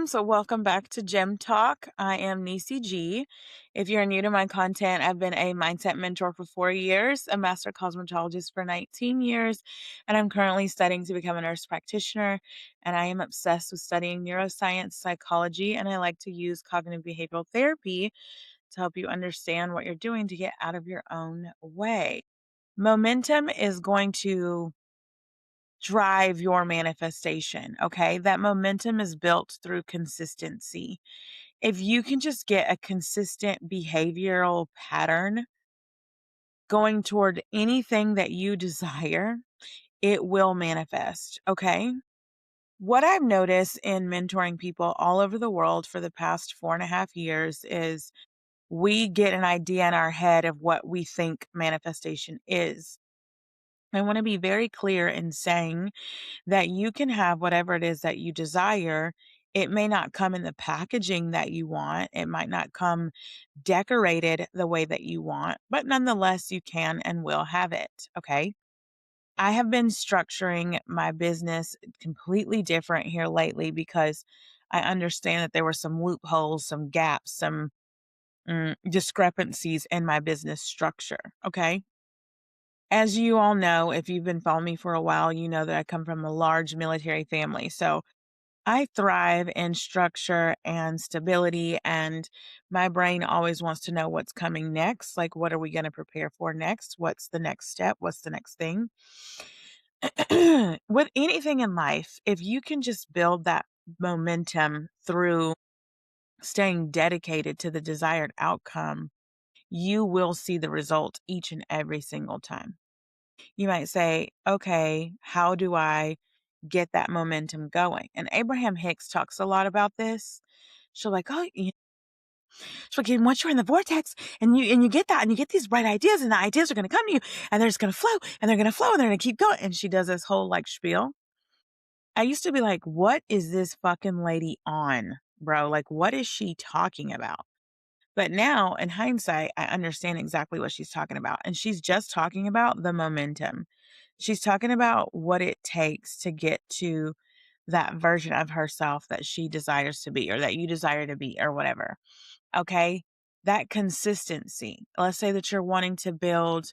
So welcome back to Gem Talk. I am Niecy G. If you're new to my content, I've been a mindset mentor for 4 years, a master cosmetologist for 19 years, and I'm currently studying to become a nurse practitioner. And I am obsessed with studying neuroscience, psychology, and I like to use cognitive behavioral therapy to help you understand what you're doing to get out of your own way. Momentum is going to drive your manifestation. Okay. That momentum is built through consistency. If you can just get a consistent behavioral pattern going toward anything that you desire, it will manifest. Okay. What I've noticed in mentoring people all over the world for the past 4.5 years is we get an idea in our head of what we think manifestation is. I want to be very clear in saying that you can have whatever it is that you desire. It may not come in the packaging that you want. It might not come decorated the way that you want, but nonetheless, you can and will have it. Okay. I have been structuring my business completely different here lately because I understand that there were some loopholes, some gaps, some discrepancies in my business structure. Okay. As you all know, if you've been following me for a while, you know that I come from a large military family. So I thrive in structure and stability, and my brain always wants to know what's coming next. Like, what are we going to prepare for next? What's the next step? What's the next thing? With anything in life, if you can just build that momentum through staying dedicated to the desired outcome, you will see the result each and every single time. You might say, okay, how do I get that momentum going? And Abraham Hicks talks a lot about this. She'll like, oh, she's like, and once you're in the vortex and you get that and you get these bright ideas and the ideas are going to come to you and they're just going to flow and they're going to flow and they're going to keep going. And she does this whole like spiel. I used to be like, what is this fucking lady on, bro? Like, what is she talking about? But now, in hindsight, I understand exactly what she's talking about. And she's just talking about the momentum. She's talking about what it takes to get to that version of herself that she desires to be or that you desire to be or whatever. Okay. That consistency. Let's say that you're wanting to build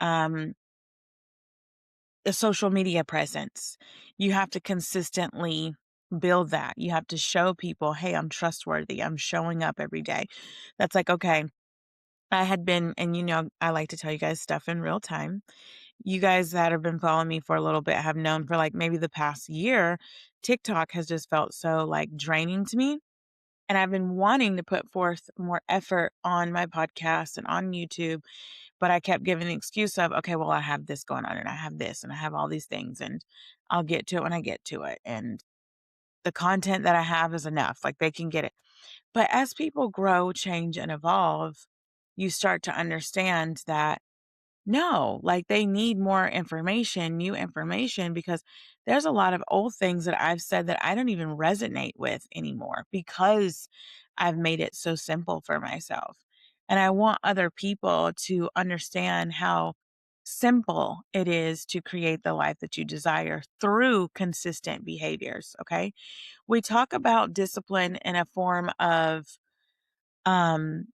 um, a social media presence. You have to consistently build that. You have to show people, hey, I'm trustworthy. I'm showing up every day. That's like, okay, I had been, and I like to tell you guys stuff in real time. You guys that have been following me for a little bit have known for like maybe the past year, TikTok has just felt so like draining to me. And I've been wanting to put forth more effort on my podcast and on YouTube, but I kept giving the excuse of, okay, well, I have this going on and I have this and I have all these things and I'll get to it when I get to it. And the content that I have is enough. Like they can get it. But as people grow, change, and evolve, you start to understand that no, like they need more information, new information, because there's a lot of old things that I've said that I don't even resonate with anymore because I've made it so simple for myself. And I want other people to understand how simple it is to create the life that you desire through consistent behaviors. Okay. We talk about discipline in a form of, um,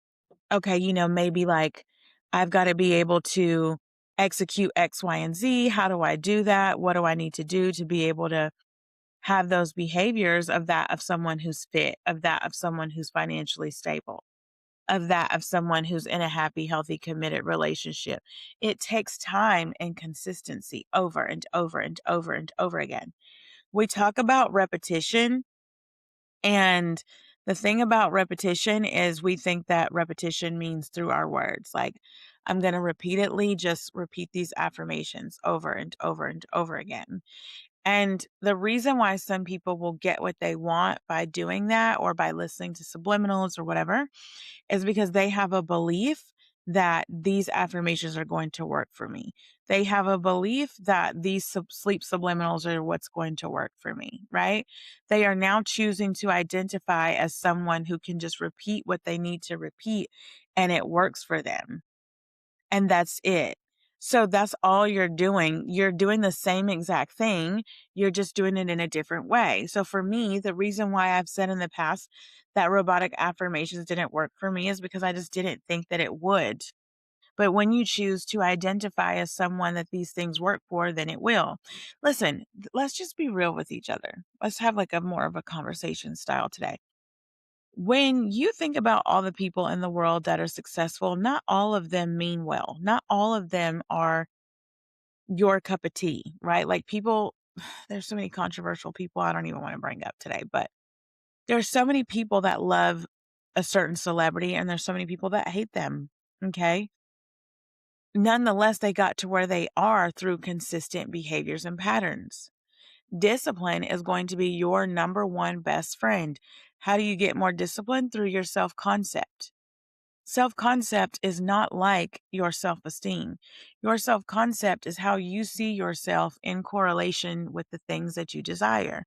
okay, maybe like I've got to be able to execute X, Y, and Z. How do I do that? What do I need to do to be able to have those behaviors of that of someone who's fit, of that of someone who's financially stable, of that of someone who's in a happy, healthy, committed relationship? It takes time and consistency over and over and over and over again. We talk about repetition, and the thing about repetition is we think that repetition means through our words. Like, I'm going to repeatedly just repeat these affirmations over and over and over again. And the reason why some people will get what they want by doing that or by listening to subliminals or whatever is because they have a belief that these affirmations are going to work for me. They have a belief that these sleep subliminals are what's going to work for me, right? They are now choosing to identify as someone who can just repeat what they need to repeat and it works for them. And that's it. So that's all you're doing. You're doing the same exact thing. You're just doing it in a different way. So for me, the reason why I've said in the past that robotic affirmations didn't work for me is because I just didn't think that it would. But when you choose to identify as someone that these things work for, then it will. Listen, let's just be real with each other. Let's have like a more of a conversation style today. When you think about all the people in the world that are successful, not all of them mean well. Not all of them are your cup of tea, right? Like people, there's so many controversial people I don't even want to bring up today, but there's so many people that love a certain celebrity and there's so many people that hate them. Okay. Nonetheless, they got to where they are through consistent behaviors and patterns. Discipline is going to be your number one best friend. How do you get more discipline? Through your self concept. Self concept is not like your self esteem. Your self concept is how you see yourself in correlation with the things that you desire.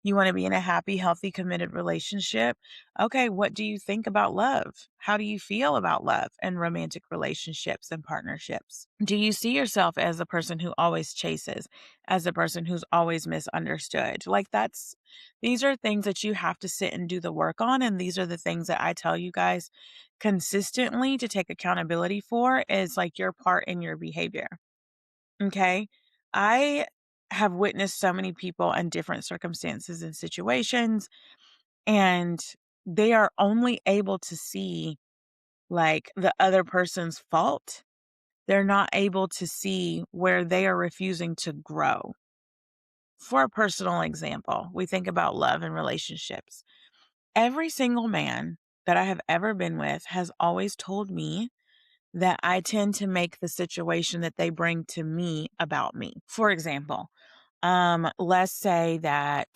You want to be in a happy, healthy, committed relationship? Okay, what do you think about love? How do you feel about love and romantic relationships and partnerships? Do you see yourself as a person who always chases, as a person who's always misunderstood? Like these are things that you have to sit and do the work on. And these are the things that I tell you guys consistently to take accountability for is like your part in your behavior. Okay. I have witnessed so many people in different circumstances and situations, and they are only able to see like the other person's fault. They're not able to see where they are refusing to grow. For a personal example, we think about love and relationships. Every single man that I have ever been with has always told me that I tend to make the situation that they bring to me about me. For example, let's say that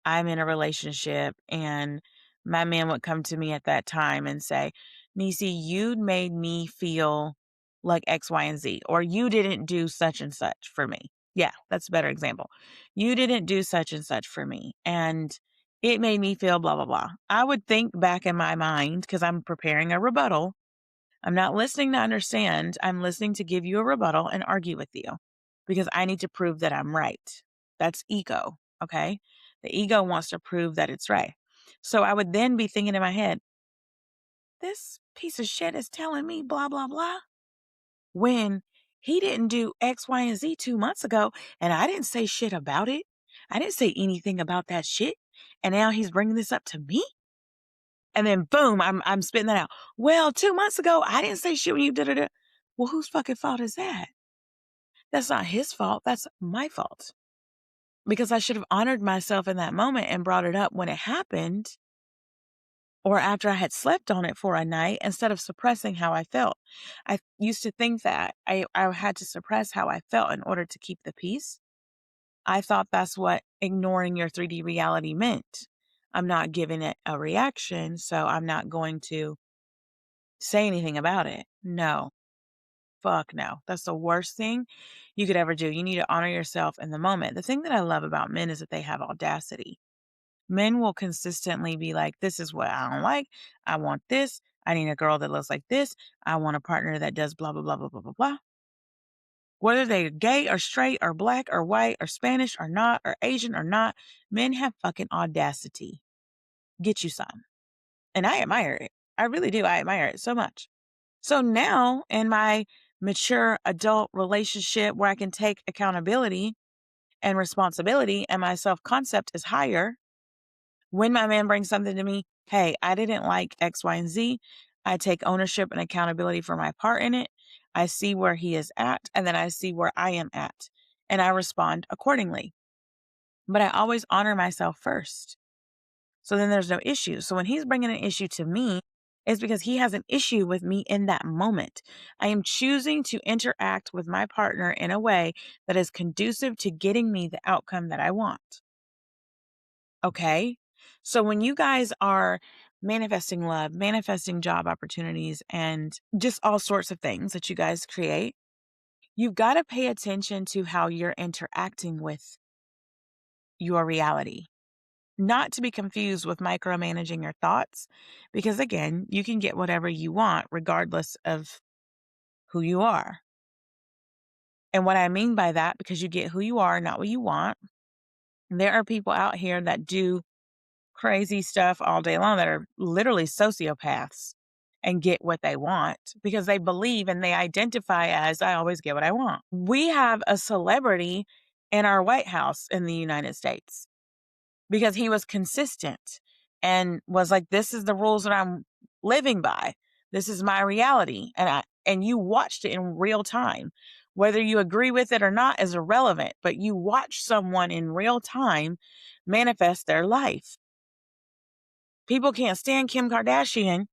I'm in a relationship and my man would come to me at that time and say, Niecy, you made me feel like X, Y, and Z, or you didn't do such and such for me. Yeah, that's a better example. You didn't do such and such for me. And it made me feel blah, blah, blah. I would think back in my mind because I'm preparing a rebuttal. I'm not listening to understand. I'm listening to give you a rebuttal and argue with you because I need to prove that I'm right. That's ego. Okay. The ego wants to prove that it's right. So I would then be thinking in my head, this piece of shit is telling me blah, blah, blah, when he didn't do X, Y, and Z 2 months ago. And I didn't say shit about it. I didn't say anything about that shit. And now he's bringing this up to me. And then boom, I'm spitting that out. Well, 2 months ago, I didn't say shit when you did it. Well, whose fucking fault is that? That's not his fault. That's my fault. Because I should have honored myself in that moment and brought it up when it happened or after I had slept on it for a night instead of suppressing how I felt. I used to think that I had to suppress how I felt in order to keep the peace. I thought that's what ignoring your 3D reality meant. I'm not giving it a reaction, so I'm not going to say anything about it. No, fuck no. That's the worst thing you could ever do. You need to honor yourself in the moment. The thing that I love about men is that they have audacity. Men will consistently be like, this is what I don't like. I want this. I need a girl that looks like this. I want a partner that does blah, blah, blah, blah, blah, blah, blah. Whether they're gay or straight or black or white or Spanish or not or Asian or not, men have fucking audacity. Get you some. And I admire it. I really do. I admire it so much. So now in my mature adult relationship where I can take accountability and responsibility and my self concept is higher, when my man brings something to me, hey, I didn't like X, Y, and Z. I take ownership and accountability for my part in it. I see where he is at, and then I see where I am at, and I respond accordingly. But I always honor myself first. So then there's no issue. So when he's bringing an issue to me, it's because he has an issue with me in that moment. I am choosing to interact with my partner in a way that is conducive to getting me the outcome that I want. Okay. So when you guys are manifesting love, manifesting job opportunities, and just all sorts of things that you guys create, you've got to pay attention to how you're interacting with your reality. Not to be confused with micromanaging your thoughts, because again, you can get whatever you want regardless of who you are. And what I mean by that, because you get who you are, not what you want. There are people out here that do crazy stuff all day long that are literally sociopaths and get what they want because they believe and they identify as, I always get what I want. We have a celebrity in our White House in the United States because he was consistent and was like, this is the rules that I'm living by. This is my reality. And you watched it in real time. Whether you agree with it or not is irrelevant, but you watch someone in real time manifest their life. People can't stand Kim Kardashian.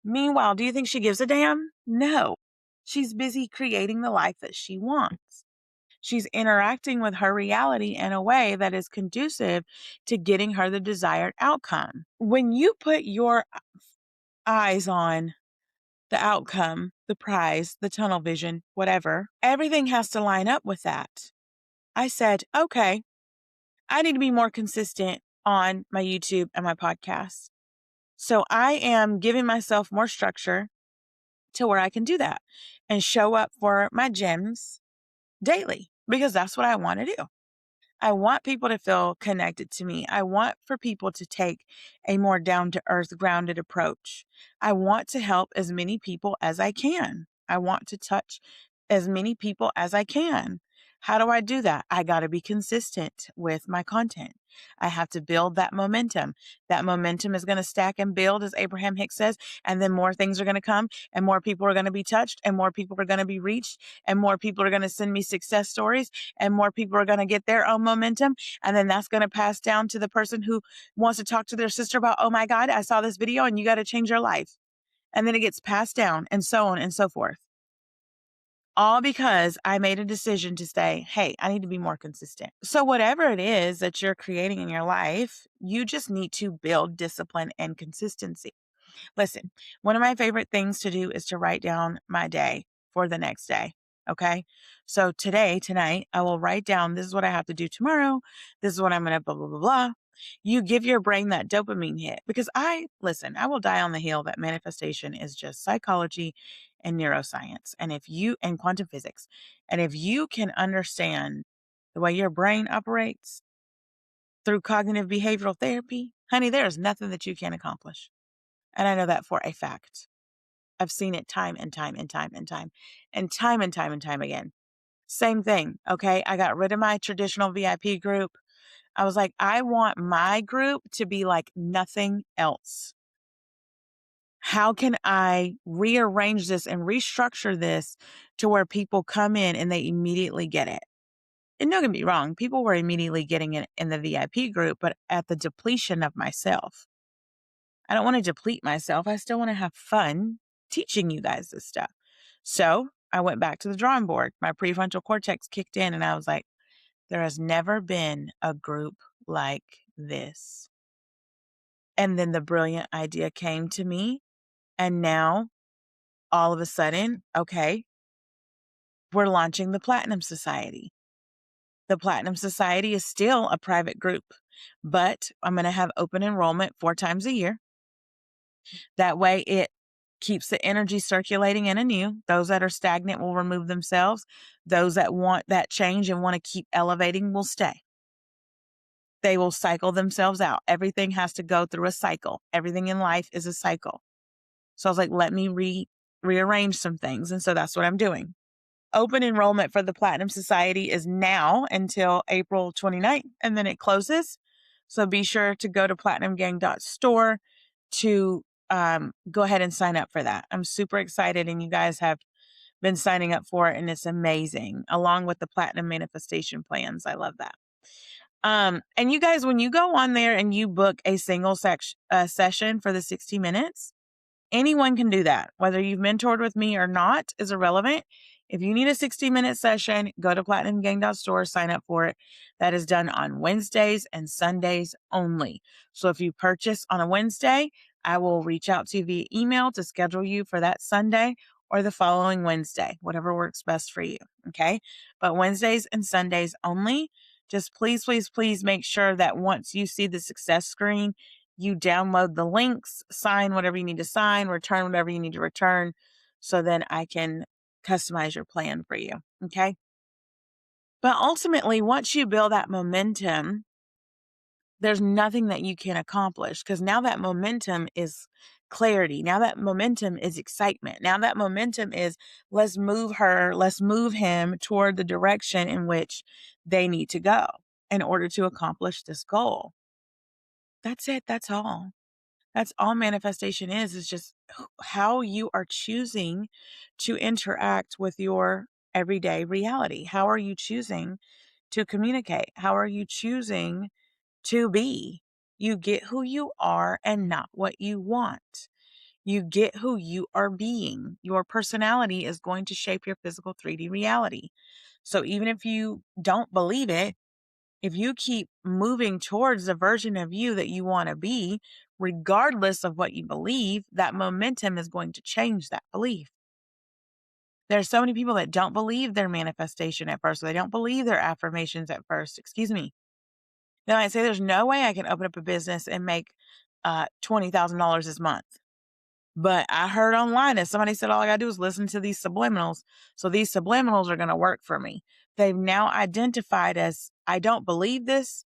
Meanwhile, do you think she gives a damn? No. She's busy creating the life that she wants. She's interacting with her reality in a way that is conducive to getting her the desired outcome. When you put your eyes on the outcome, the prize, the tunnel vision, whatever, everything has to line up with that. I said, okay, I need to be more consistent on my YouTube and my podcast. So I am giving myself more structure to where I can do that and show up for my gyms daily because that's what I want to do. I want people to feel connected to me. I want for people to take a more down to earth, grounded approach. I want to help as many people as I can. I want to touch as many people as I can. How do I do that? I got to be consistent with my content. I have to build that momentum. That momentum is going to stack and build, as Abraham Hicks says, and then more things are going to come, and more people are going to be touched, and more people are going to be reached, and more people are going to send me success stories, and more people are going to get their own momentum. And then that's going to pass down to the person who wants to talk to their sister about, oh my God, I saw this video and you got to change your life. And then it gets passed down and so on and so forth. All because I made a decision to say, hey, I need to be more consistent. So whatever it is that you're creating in your life, you just need to build discipline and consistency. Listen, one of my favorite things to do is to write down my day for the next day. Okay. So tonight, I will write down this is what I have to do tomorrow. This is what I'm going to blah, blah, blah, blah. You give your brain that dopamine hit because I will die on the hill that manifestation is just psychology and neuroscience. And quantum physics. And if you can understand the way your brain operates through cognitive behavioral therapy, honey, there is nothing that you can't accomplish. And I know that for a fact. I've seen it time and time and time and time and time and time and time again. Same thing. Okay. I got rid of my traditional VIP group. I was like, I want my group to be like nothing else. How can I rearrange this and restructure this to where people come in and they immediately get it? And don't get me wrong, people were immediately getting it in the VIP group, but at the depletion of myself. I don't want to deplete myself. I still want to have fun teaching you guys this stuff. So I went back to the drawing board. My prefrontal cortex kicked in and I was like, there has never been a group like this. And then the brilliant idea came to me. And now all of a sudden, okay, we're launching the Platinum Society. The Platinum Society is still a private group, but I'm going to have open enrollment 4 times a year. That way it keeps the energy circulating and anew. Those that are stagnant will remove themselves. Those that want that change and want to keep elevating will stay. They will cycle themselves out. Everything has to go through a cycle. Everything in life is a cycle. So I was like, let me rearrange some things. And so that's what I'm doing. Open enrollment for the Platinum Society is now until April 29th, and then it closes. So be sure to go to platinumgang.store to go ahead and sign up for that. I'm super excited, and you guys have been signing up for it, and it's amazing, along with the Platinum Manifestation Plans. I love that. And you guys, when you go on there and you book a single session for the 60 minutes, anyone can do that. Whether you've mentored with me or not is irrelevant. If you need a 60-minute session, go to platinumgang.store, sign up for it. That is done on Wednesdays and Sundays only. So if you purchase on a Wednesday, I will reach out to you via email to schedule you for that Sunday or the following Wednesday, whatever works best for you. Okay. But Wednesdays and Sundays only. Just please, please, please make sure that once you see the success screen, you download the links, sign whatever you need to sign, return whatever you need to return, so then I can customize your plan for you. Okay. But ultimately, once you build that momentum, there's nothing that you can accomplish because now that momentum is clarity. Now that momentum is excitement. Now that momentum is let's move her, let's move him toward the direction in which they need to go in order to accomplish this goal. That's it. That's all. That's all manifestation is just how you are choosing to interact with your everyday reality. How are you choosing to communicate? How are you choosing to be? You get who you are and not what you want. You get who you are being. Your personality is going to shape your physical 3D reality. So even if you don't believe it, if you keep moving towards the version of you that you want to be, regardless of what you believe, that momentum is going to change that belief. There's so many people that don't believe their manifestation at first. Or they don't believe their affirmations at first. Excuse me. They might say, there's no way I can open up a business and make $20,000 this month. But I heard online that somebody said all I got to do is listen to these subliminals. So these subliminals are going to work for me. They've now identified as, I don't believe this,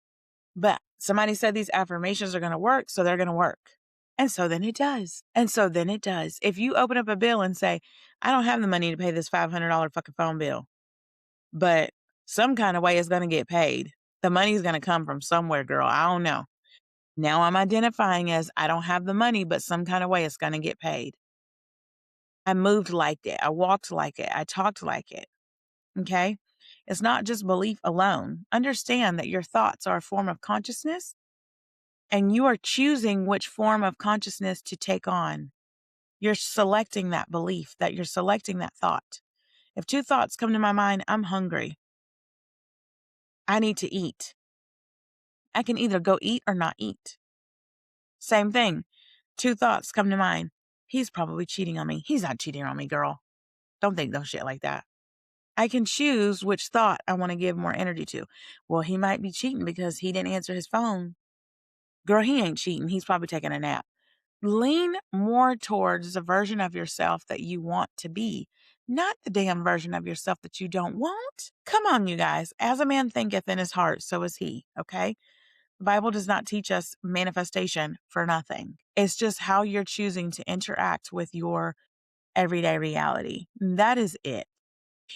but somebody said these affirmations are going to work, so they're going to work. And so then it does. And so then it does. If you open up a bill and say, I don't have the money to pay this $500 fucking phone bill, but some kind of way it's going to get paid. The money's going to come from somewhere, girl. I don't know. Now I'm identifying as I don't have the money, but some kind of way it's going to get paid. I moved like it. I walked like it. I talked like it. Okay. It's not just belief alone. Understand that your thoughts are a form of consciousness and you are choosing which form of consciousness to take on. You're selecting that belief, that you're selecting that thought. If two thoughts come to my mind, I'm hungry. I need to eat. I can either go eat or not eat. Same thing. Two thoughts come to mind. He's probably cheating on me. He's not cheating on me, girl. Don't think no shit like that. I can choose which thought I want to give more energy to. Well, he might be cheating because he didn't answer his phone. Girl, he ain't cheating. He's probably taking a nap. Lean more towards the version of yourself that you want to be, not the damn version of yourself that you don't want. Come on, you guys. As a man thinketh in his heart, so is he. Okay. The Bible does not teach us manifestation for nothing. It's just how you're choosing to interact with your everyday reality. That is it.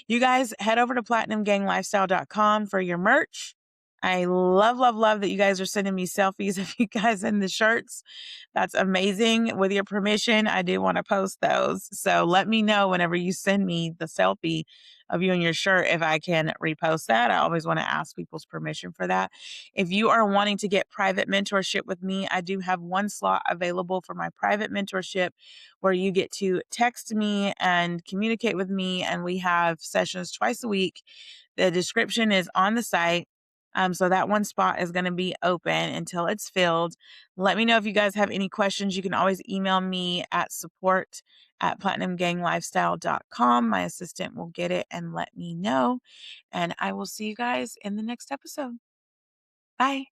You guys head over to platinumganglifestyle.com for your merch. I love, love, love that you guys are sending me selfies of you guys in the shirts. That's amazing. With your permission, I do want to post those. So let me know whenever you send me the selfie of you in your shirt if I can repost that. I always want to ask people's permission for that. If you are wanting to get private mentorship with me, I do have one slot available for my private mentorship where you get to text me and communicate with me. And we have sessions twice a week. The description is on the site. So that one spot is going to be open until it's filled. Let me know if you guys have any questions. You can always email me at support@platinumganglifestyle.com. My assistant will get it and let me know. And I will see you guys in the next episode. Bye.